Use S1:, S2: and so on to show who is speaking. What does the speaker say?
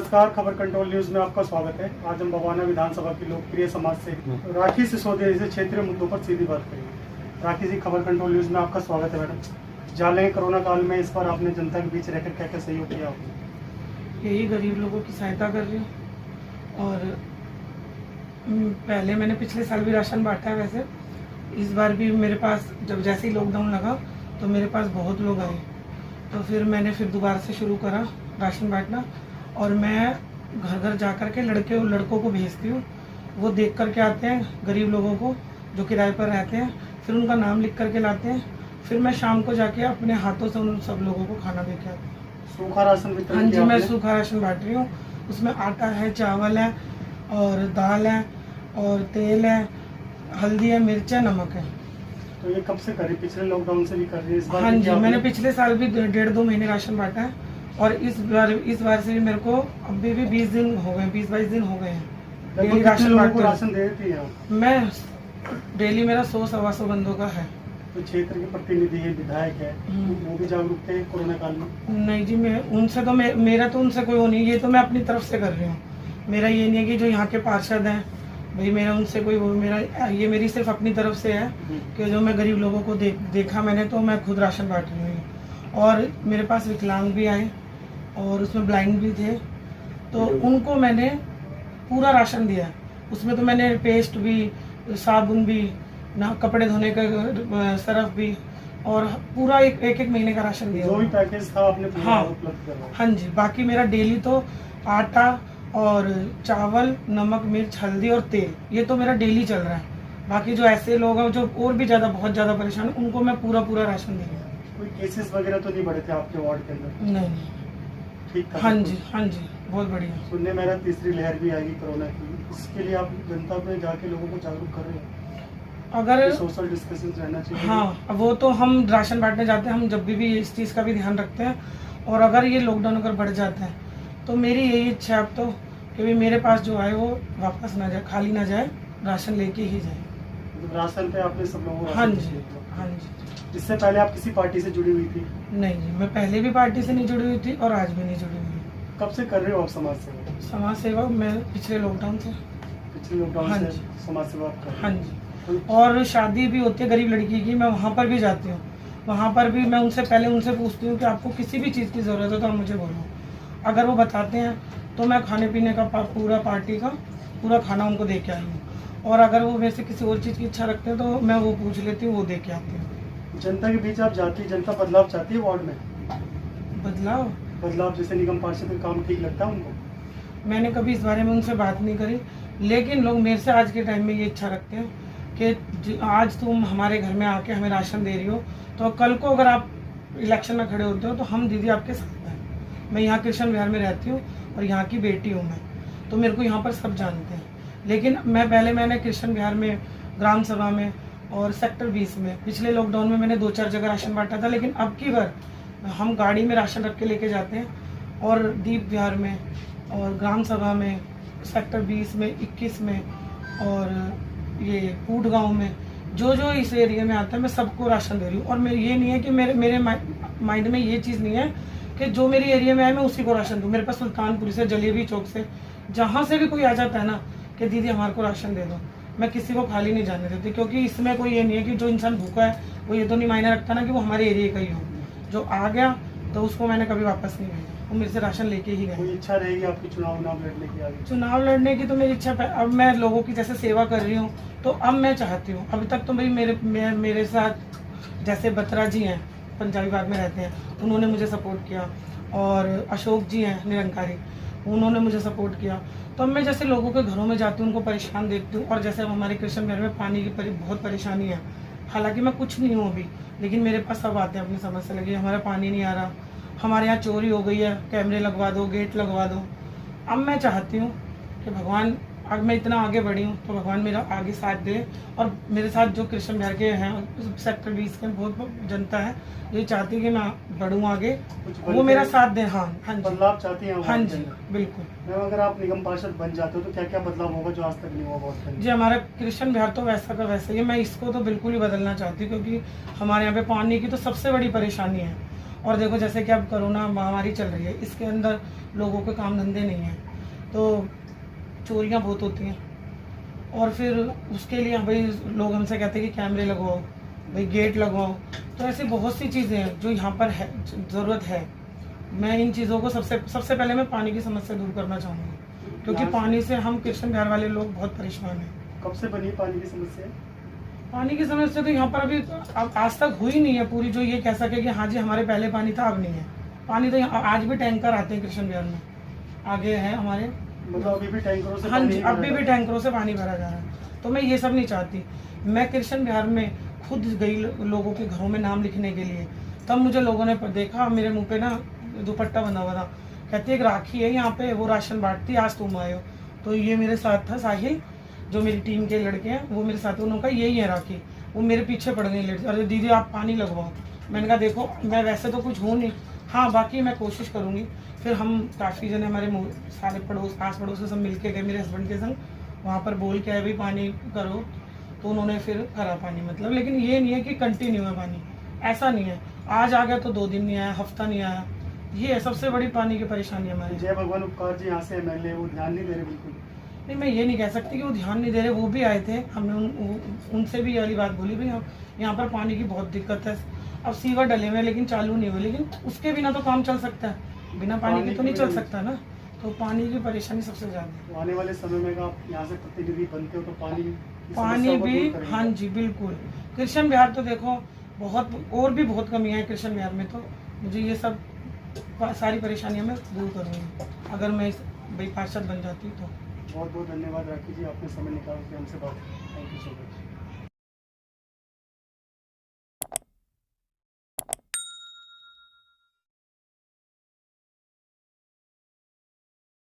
S1: नमस्कार, खबर control news में आपका स्वागत है। आज हम बगवाना विधानसभा की लोकप्रिय समाज से राखी सिसोदिया जैसे क्षेत्रीय मुद्दों पर सीधी बात करेंगे। राखी जी, खबर कंट्रोल न्यूज में आपका स्वागत है। मैडम, जाने कोरोना काल में इस बार आपने जनता के बीच रहकर क्या क्या सहयोग किया?
S2: यही गरीब लोगों की सहायता कर रही हूँ। और पहले मैंने पिछले साल भी राशन बांटा है। वैसे इस बार भी मेरे पास जब जैसे ही लॉकडाउन लगा तो मेरे पास बहुत लोग आए, तो फिर मैंने दोबारा से शुरू करा राशन बांटना। और मैं घर घर जा कर के लड़कों को भेजती हूँ। वो देख कर के आते हैं गरीब लोगों को जो किराए पर रहते हैं, फिर उनका नाम लिख करके लाते हैं। फिर मैं शाम को जाके अपने हाथों से उन सब लोगों को खाना दे के आती हूँ।
S1: सूखा राशन वितरण?
S2: हाँ जी, मैं सूखा राशन बांट रही हूँ। उसमें आटा है, चावल है और दाल है और तेल है, हल्दी है, मिर्च है, नमक है।
S1: तो ये कब से करी? पिछले लॉकडाउन से भी कर रही है? इस बार
S2: हाँ जी, मैंने पिछले साल भी 1.5-2 महीने राशन बांटा है। और इस बार से भी मेरे को अभी भी 20 दिन हो गए, 20-22 दिन हो गए हैं डेली राशन बांटते।
S1: राशन देती है
S2: मैं डेली मेरा 100-125 बंदों का है।
S1: तो क्षेत्र के प्रतिनिधि है, विधायक है, वो भी जागरूक थे कोरोना काल में?
S2: नहीं जी, मैं उनसे तो मेरा तो उनसे कोई वो नहीं, ये तो मैं अपनी तरफ से कर रही हूँ। मेरा ये नहीं है कि जो यहाँ के पार्षद हैं भाई मेरा उनसे कोई वो, ये मेरी सिर्फ अपनी तरफ से है कि जो मैं गरीब लोगों को देखा मैंने, तो मैं खुद राशन बांट रही हूँ। और मेरे पास विकलांग भी आए और उसमें ब्लाइंड भी थे, तो उनको मैंने पूरा राशन दिया। उसमें तो मैंने पेस्ट भी, साबुन भी, ना कपड़े धोने का सर्फ भी, और पूरा एक महीने का राशन दिया।
S1: जो भी पैकेज था आपने पूरा
S2: हाँ
S1: उपलब्ध करवाया?
S2: हाँ जी, बाकी मेरा डेली तो आटा और चावल, नमक, मिर्च, हल्दी और तेल, ये तो मेरा डेली चल रहा है। बाकी जो ऐसे लोग हैं जो और भी बहुत ज़्यादा परेशान हैं, उनको मैं पूरा राशन दे रही हूँ।
S1: कोई केसेस वगैरह तो नहीं बढ़े थे आपके वार्ड के अंदर?
S2: नहीं,
S1: ठीक था?
S2: हाँ जी, बहुत बढ़िया।
S1: सुनने में आ रहा है तीसरी लहर भी आएगी कोरोना की, इसके लिए आप जनता में जाके लोगों को जागरूक कर रहे हैं?
S2: अगर
S1: सोशल डिस्टेंसिंग रहना चाहिए?
S2: हाँ, वो तो हम राशन बांटने जाते हैं, हम जब भी इस चीज़ का भी ध्यान रखते हैं। और अगर ये लॉकडाउन अगर बढ़ जाता है तो मेरी यही इच्छा है अब तो कि भी मेरे पास जो आए वो वापस ना जाए, खाली ना जाए, राशन लेके ही जाए।
S1: तो राशन पे आपने सब लोगों को?
S2: हाँ जी।
S1: इससे पहले आप किसी पार्टी से जुड़ी हुई थी?
S2: नहीं जी, मैं पहले भी पार्टी से नहीं जुड़ी हुई थी और आज भी नहीं जुड़ी हुई।
S1: कब से कर रहे हो आप समाज सेवा?
S2: समाज सेवा मैं पिछले लॉकडाउन से।
S1: पिछले लॉकडाउन
S2: हाँ
S1: से
S2: जी।
S1: समाज सेवा आप कर रहे हो?
S2: हाँ जी। और शादी भी होती है गरीब लड़की की, मैं वहाँ पर भी जाती हूँ। वहाँ पर भी मैं उनसे पूछती हूँ कि आपको किसी भी चीज़ की ज़रूरत है तो आप मुझे बोलो। अगर वो बताते हैं तो मैं खाने पीने का पूरा पार्टी का पूरा खाना उनको दे के आई हूँ। और अगर वो मेरे से किसी और चीज़ की इच्छा रखते हैं तो मैं वो पूछ लेती हूँ, वो दे के आती हूँ।
S1: जनता के बीच आप जाती है, जनता बदलाव चाहती है वार्ड में?
S2: बदलाव
S1: जैसे निगम पार्षद का काम ठीक लगता है उनको?
S2: मैंने कभी इस बारे में उनसे बात नहीं करी, लेकिन लोग मेरे से आज के टाइम में ये इच्छा रखते हैं कि आज तुम हमारे घर में आके हमें राशन दे रही हो, तो कल को अगर आप इलेक्शन में खड़े होते हो तो हम दीदी आपके साथ हैं। मैं यहाँ कृष्ण विहार में रहती हूँ और यहाँ की बेटी हूँ मैं, तो मेरे को यहाँ पर सब जानते हैं। लेकिन मैंने कृष्ण विहार में, ग्राम सभा में और सेक्टर 20 में पिछले लॉकडाउन में मैंने 2-4 जगह राशन बांटा था। लेकिन अब की बार हम गाड़ी में राशन रख के लेके जाते हैं, और दीप विहार में और ग्राम सभा में, सेक्टर 20 में, 21 में और ये कूट गाँव में, जो इस एरिया में आता है मैं सबको राशन दे रही हूँ। और मैं ये नहीं है कि मेरे माइंड में ये चीज़ नहीं है कि जो मेरी एरिया में आए मैं उसी को राशन दूँ। मेरे पास सुल्तानपुर से, जलेबी चौक से, जहाँ से भी कोई आ जाता है ना कि दीदी हमारे को राशन दे दो, मैं किसी को खाली नहीं जाने देती। क्योंकि इसमें कोई ये नहीं है कि जो इंसान भूखा है वो ये तो नहीं मायने रखता ना कि वो हमारे एरिया का ही हो। जो आ गया तो उसको मैंने कभी वापस नहीं भेजा, वो मेरे से राशन लेके ही गए।
S1: कोई इच्छा रहेगी आपकी चुनाव लड़ने की आगे?
S2: चुनाव लड़ने की तो मेरी इच्छा, अब मैं लोगों की जैसे सेवा कर रही हूँ तो अब मैं चाहती हूँ, अभी तक तो भाई मेरे साथ जैसे बत्रा जी हैं, पंजाबी बाग में रहते हैं, उन्होंने मुझे सपोर्ट किया। और अशोक जी हैं निरंकारी, उन्होंने मुझे सपोर्ट किया। तो अब मैं जैसे लोगों के घरों में जाती हूँ, उनको परेशान देखती हूँ। और जैसे अब हमारे कृष्ण विहार में पानी की बहुत परेशानी है, हालांकि मैं कुछ नहीं हूँ अभी, लेकिन मेरे पास सब आते हैं अपनी समस्या लगी, हमारा पानी नहीं आ रहा, हमारे यहाँ चोरी हो गई है, कैमरे लगवा दो, गेट लगवा दो। अब मैं चाहती हूँ कि भगवान, अब मैं इतना आगे बढ़ी हूँ तो भगवान मेरा आगे साथ दे। और मेरे साथ जो कृष्ण विहार के हैं, सेक्टर 20 के बहुत जनता है, ये चाहती है कि मैं बढ़ूँ आगे, वो मेरा साथ दें। हाँ जी,
S1: बदलाव चाहती हैं?
S2: हाँ जी, बिल्कुल।
S1: मैम, अगर आप निगम पार्षद बन जाते हो तो क्या क्या बदलाव होगा जो आज तक नहीं हुआ वार्ड?
S2: जी, हमारा कृष्ण विहार तो वैसा का वैसा ही है, मैं इसको तो बिल्कुल ही बदलना चाहती हूँ। क्योंकि हमारे यहाँ पे पानी की तो सबसे बड़ी परेशानी है। और देखो जैसे कि अब कोरोना महामारी चल रही है, इसके अंदर लोगों के काम धंधे नहीं हैं, तो चोरियां बहुत होती हैं। और फिर उसके लिए भाई लोग हमसे कहते हैं कि कैमरे लगवाओ, भाई गेट लगवाओ। तो ऐसी बहुत सी चीज़ें हैं जो यहाँ पर है, ज़रूरत है। मैं इन चीज़ों को सबसे पहले मैं पानी की समस्या दूर करना चाहूँगी, क्योंकि पानी से हम कृष्ण बिहार वाले लोग बहुत परेशान हैं।
S1: कब से बनी पानी की समस्या?
S2: पानी की समस्या तो यहाँ पर अभी अब आज तक हुई नहीं है पूरी, जो ये कह सके कि हाँ जी हमारे पहले पानी था अब नहीं है। पानी तो यहाँ आज भी टैंकर आते हैं कृष्ण बिहार में, आगे है हमारे,
S1: मतलब अभी भी टैंकरों से?
S2: हाँ जी, अभी भी टैंकरों से पानी भरा जा रहा है। तो मैं ये सब नहीं चाहती। मैं कृष्ण बिहार में खुद गई लोगों के घरों में नाम लिखने के लिए, तब मुझे लोगों ने देखा, मेरे मुंह पे ना दुपट्टा बंधा हुआ था, कहती एक राखी है यहाँ पे, वो राशन बांटती, आज तुम आए हो। तो ये मेरे साथ था साहिल, जो मेरी टीम के लड़के हैं, वो मेरे साथ, उन्होंने कहा यही है राखी। वो मेरे पीछे पड़ गई लड़की, अरे दीदी आप पानी लगवाओ। मैंने कहा देखो मैं वैसे तो कुछ हूँ नहीं, हाँ बाकी मैं कोशिश करूँगी। फिर हम काफ़ी जने हमारे सारे आस पड़ोस से सब मिल के गए मेरे हस्बैंड के संग, वहाँ पर बोल के आए भाई पानी करो, तो उन्होंने फिर करा पानी। मतलब लेकिन ये नहीं है कि कंटिन्यू है पानी, ऐसा नहीं है आज आ गया तो 2 दिन नहीं आया, हफ्ता नहीं आया। ये है सबसे बड़ी पानी की परेशानी हमारी।
S1: जय भगवान उपकार जी यहाँ से एमएलए, वो ध्यान नहीं दे रहे बिल्कुल?
S2: नहीं, मैं ये नहीं कह सकती कि वो ध्यान नहीं दे रहे, वो भी आए थे, हमने उनसे भी ये वाली बात बोली भाई यहाँ पर पानी की बहुत दिक्कत है। अब सीवर डले हुए लेकिन चालू नहीं हुए, लेकिन उसके बिना तो काम चल सकता है, बिना पानी के तो नहीं चल सकता ना। तो पानी की परेशानी सबसे ज़्यादा है।
S1: आने वाले समय में आप यहाँ से प्रतिनिधि बनते हो तो
S2: पानी भी, हाँ जी बिल्कुल। कृष्ण बिहार तो देखो बहुत और भी बहुत कमी है कृष्ण बिहार में, तो मुझे ये सब सारी परेशानियां मैं दूर करूँगी अगर मैं भाई पार्षद बन जाती तो।
S1: बहुत बहुत धन्यवाद राखी जी, आपने समय निकाल के हमसे बात। Thank you so much.